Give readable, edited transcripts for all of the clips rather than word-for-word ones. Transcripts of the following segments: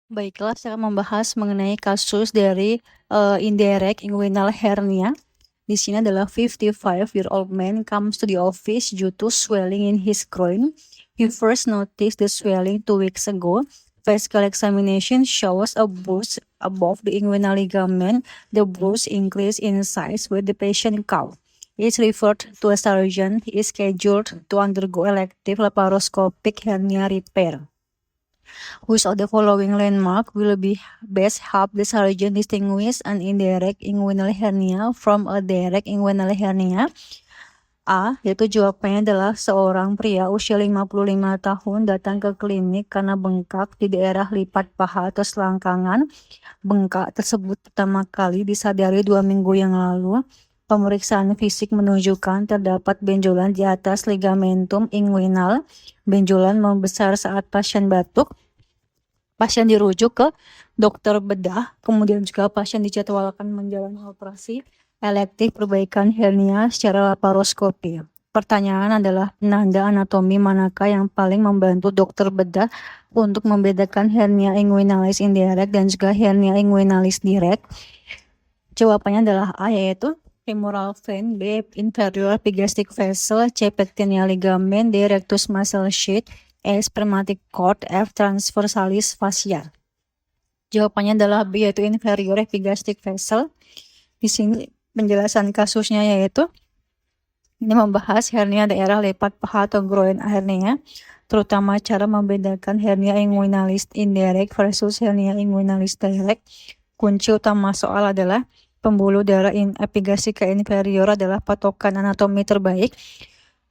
Baiklah, saya akan membahas mengenai kasus dari indirect inguinal hernia. Di sini adalah 55-year-old man comes to the office due to swelling in his groin. He first noticed the swelling 2 weeks ago. Physical examination shows a bruise above the inguinal ligament. The bruise increased in size with the patient cough. He is referred to a surgeon. He is scheduled to undergo elective laparoscopic hernia repair. Which of the following landmark will be best help the surgeon distinguish an indirect inguinal hernia from a direct inguinal hernia? A, yaitu jawabannya adalah seorang pria usia 55 tahun datang ke klinik karena bengkak di daerah lipat paha atau selangkangan. Bengkak tersebut pertama kali disadari 2 minggu yang lalu. Pemeriksaan fisik menunjukkan terdapat benjolan di atas ligamentum inguinal. Benjolan membesar saat pasien batuk. Pasien dirujuk ke dokter bedah, kemudian juga pasien dijadwalkan menjalani operasi elektif perbaikan hernia secara laparoskopi. Pertanyaan adalah penanda anatomi manakah yang paling membantu dokter bedah untuk membedakan hernia inguinalis indirect dan juga hernia inguinalis direct? Jawabannya adalah A, yaitu femoral vein, B, inferior epigastric vessel, C, pectineal ligament, D, rectus muscle sheath, E, spermatic cord, F, transversalis fascia. Jawabannya adalah B, yaitu inferior epigastric vessel. Di sini penjelasan kasusnya yaitu ini membahas hernia daerah lipat paha atau groin hernia, terutama cara membedakan hernia inguinalis indirect versus hernia inguinalis direct. Kunci utama soal adalah pembuluh darah epigastrika inferior adalah patokan anatomi terbaik.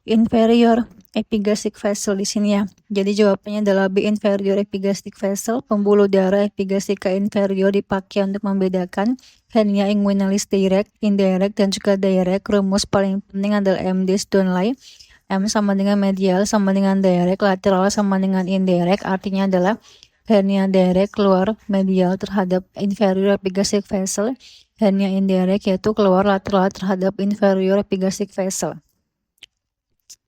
Inferior epigastric vessel di sini ya. Jadi jawabannya adalah B, inferior epigastric vessel. Pembuluh darah epigastrika inferior dipakai untuk membedakan hernia inguinalis direct, indirect, dan juga direct. Rumus paling penting adalah M dis Donnelly. M sama dengan medial sama dengan direct, lateral sama dengan indirect. Artinya adalah hernia direct keluar medial terhadap inferior epigastric vessel. Hernia indirect yaitu keluar lateral terhadap inferior epigastric vessel.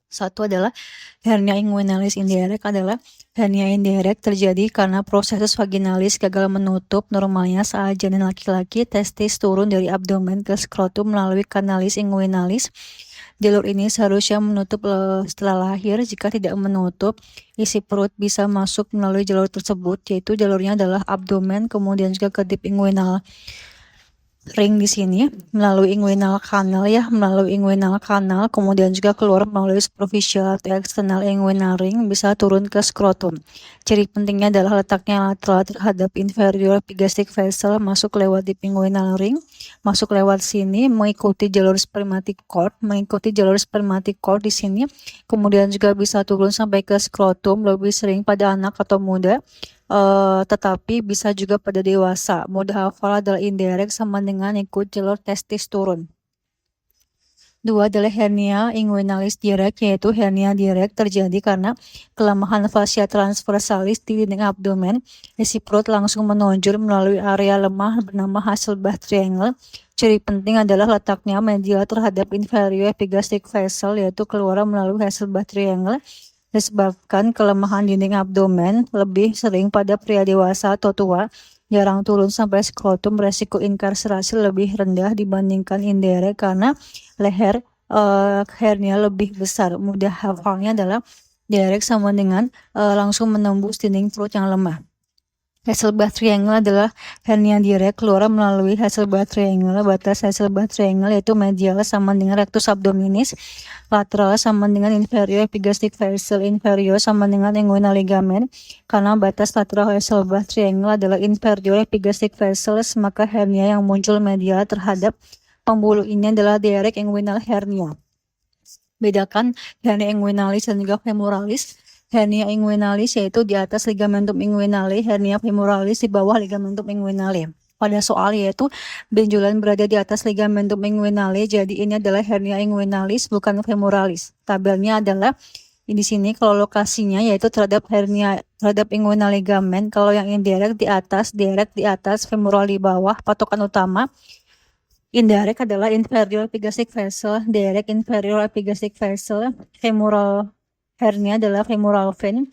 Satu adalah hernia inguinalis indirect adalah hernia indirect terjadi karena proses vaginalis gagal menutup normalnya saat janin laki-laki, testis turun dari abdomen ke skrotum melalui kanalis inguinalis. Jalur ini seharusnya menutup setelah lahir. Jika tidak menutup, isi perut bisa masuk melalui jalur tersebut, yaitu jalurnya adalah abdomen, kemudian juga ke deep inguinal ring di sini melalui inguinal canal, kemudian juga keluar melalui superficial atau external inguinal ring, bisa turun ke skrotum. Ciri pentingnya adalah letaknya lateral terhadap inferior epigastric vessel, masuk lewat deep inguinal ring, masuk lewat sini, mengikuti jalur spermatic cord di sini, kemudian juga bisa turun sampai ke skrotum, lebih sering pada anak atau muda. Tetapi bisa juga pada dewasa. Mudah hafal adalah indirect sama dengan ikut jalur testis turun. 2 adalah hernia inguinalis direct, yaitu hernia direct terjadi karena kelemahan fascia transversalis di dinding abdomen. Isi perut langsung menonjol melalui area lemah bernama Hasselbalch triangle. Ciri penting adalah letaknya medial terhadap inferior epigastric vessel, yaitu keluar melalui Hasselbalch triangle. Disebabkan kelemahan dinding abdomen lebih sering pada pria dewasa atau tua, jarang turun sampai skrotum, resiko inkarserasi lebih rendah dibandingkan indirect karena leher hernia lebih besar. Mudah hafalnya adalah direct sama dengan langsung menembus dinding perut yang lemah. Hasselbalch triangle adalah hernia direct keluar melalui Hasselbalch triangle. Batas Hasselbalch triangle yaitu medial sama dengan rectus abdominis, lateral sama dengan inferior epigastric vessel, inferior sama dengan inguinal ligament. Karena batas lateral Hasselbalch triangle adalah inferior epigastric vessel, maka hernia yang muncul medial terhadap pembuluh ini adalah direct inguinal hernia. Bedakan hernia inguinalis dan juga femoralis. Hernia inguinalis yaitu di atas ligamentum inguinale, hernia femoralis di bawah ligamentum inguinale. Pada soal yaitu benjolan berada di atas ligamentum inguinale, jadi ini adalah hernia inguinalis bukan femoralis. Tabelnya adalah di sini kalau lokasinya yaitu terhadap hernia terhadap inguinal ligamen, kalau yang indirect di atas, direct di atas, femoral di bawah. Patokan utama indirect adalah inferior epigastric vessel, direct inferior epigastric vessel, femoral hernia adalah femoral vein.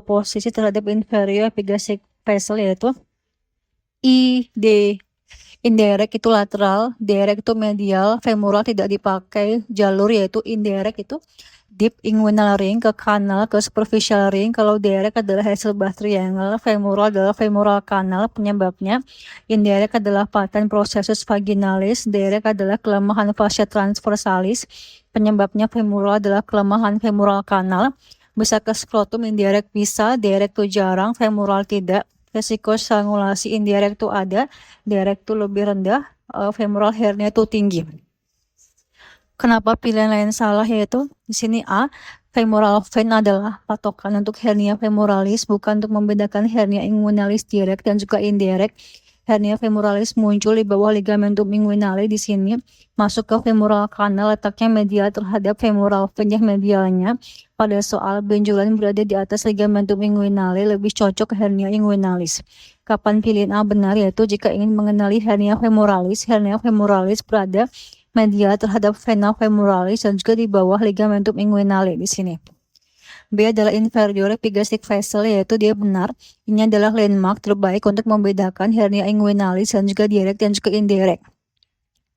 Posisi terhadap inferior epigastric vessel yaitu ID. Indirect itu lateral, direct itu medial, femoral tidak dipakai, jalur yaitu indirect itu deep inguinal ring ke kanal ke superficial ring. Kalau direct adalah Hasselbalch triangle, femoral adalah femoral kanal penyebabnya. Indirect adalah patent processus vaginalis, direct adalah kelemahan fascia transversalis, penyebabnya femoral adalah kelemahan femoral kanal. Bisa ke skrotum indirect bisa, direct itu jarang, femoral tidak. Resiko strangulasi indirect itu ada, direct itu lebih rendah, femoral hernia itu tinggi. Kenapa pilihan lain salah? Yaitu di sini A, femoral vein adalah patokan untuk hernia femoralis, bukan untuk membedakan hernia inguinalis direct dan juga indirect. Hernia femoralis muncul di bawah ligamentum inguinale di sini, masuk ke femoral kanal, letaknya medial terhadap femoral vein yang medialnya. Pada soal benjolan berada di atas ligamentum inguinale, lebih cocok ke hernia inguinalis. Kapan pilihan A benar? Yaitu jika ingin mengenali hernia femoralis berada medial terhadap vena femoralis dan juga di bawah ligamentum inguinale di sini. B adalah inferior epigastric vessel, yaitu dia benar. Ini adalah landmark terbaik untuk membedakan hernia inguinalis dan juga direct dan juga indirect.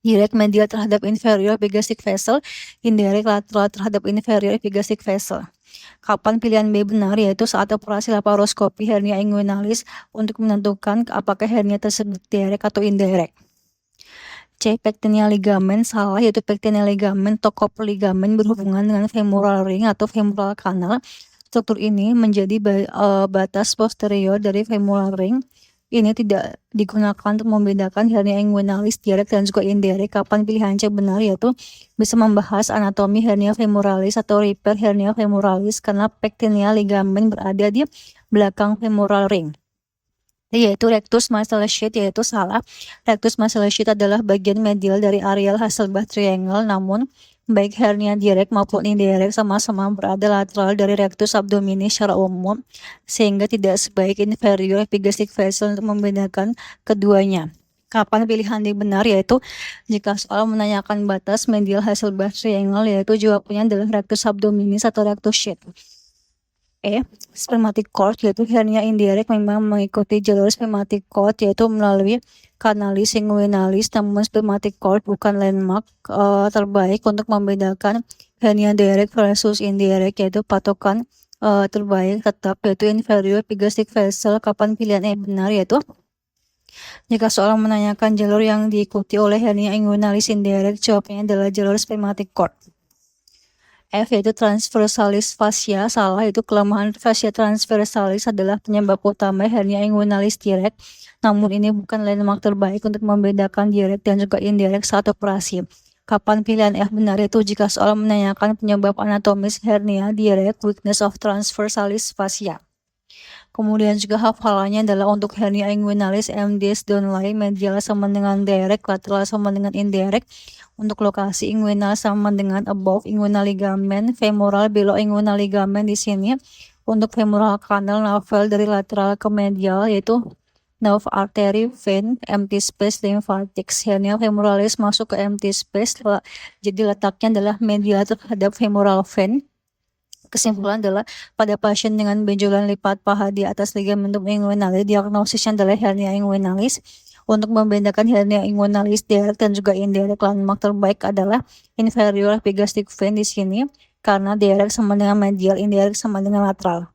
Direct medial terhadap inferior epigastric vessel, indirect lateral terhadap inferior epigastric vessel. Kapan pilihan B benar? Yaitu saat operasi laparoskopi hernia inguinalis untuk menentukan apakah hernia tersebut direct atau indirect. C. Pectineal ligamen salah, yaitu pectineal ligamen atau Cooper ligamen berhubungan dengan femoral ring atau femoral kanal. Struktur ini menjadi batas posterior dari femoral ring. Ini tidak digunakan untuk membedakan hernia inguinalis direct dan juga indirect. Kapan pilihan C benar? Yaitu bisa membahas anatomi hernia femoralis atau repair hernia femoralis karena pectineal ligamen berada di belakang femoral ring. Yaitu rectus masseter sheath, yaitu salah. Rectus masseter sheath adalah bagian medial dari areal Hasselbalch triangle, namun baik hernia direct maupun indirect sama-sama berada lateral dari rectus abdominis secara umum, sehingga tidak sebaik inferior epigastric vessel untuk membedakan keduanya. Kapan pilihan D benar? Yaitu jika soal menanyakan batas medial Hasselbalch triangle, yaitu jawabannya adalah rectus abdominis atau rectus sheath. E. Spermatic cord, yaitu hernia indirect memang mengikuti jalur spermatic cord, yaitu melalui kanalis inguinalis, namun spermatic cord bukan landmark terbaik untuk membedakan hernia direct versus indirect, yaitu patokan terbaik tetap yaitu inferior epigastric vessel. Kapan pilihan E benar? Yaitu jika soal menanyakan jalur yang diikuti oleh hernia inguinalis indirect, jawabannya adalah jalur spermatic cord. F yaitu transversalis fascia salah, itu kelemahan fascia transversalis adalah penyebab utama hernia inguinalis direct, namun ini bukan landmark terbaik untuk membedakan direct dan juga indirect saat operasi. Kapan pilihan F benar? Yaitu jika soal menanyakan penyebab anatomis hernia direct, weakness of transversalis fascia. Kemudian juga hafalannya adalah untuk hernia inguinalis MDS downline medial sama dengan direct, lateral sama dengan indirect. Untuk lokasi inguinal sama dengan above inguinal ligament, femoral below inguinal ligament di sini. Untuk femoral kanal navel dari lateral ke medial yaitu nerve artery vein, empty space lymphatics. Hernia femoralis masuk ke empty space, jadi letaknya adalah medial terhadap femoral vein. Kesimpulan adalah pada pasien dengan benjolan lipat paha di atas ligamentum inguinalis, diagnosisnya adalah hernia inguinalis. Untuk membedakan hernia inguinalis direct dan juga indirect, landmark terbaik adalah inferior epigastric vein di sini, karena direct sama dengan medial, indirect sama dengan lateral.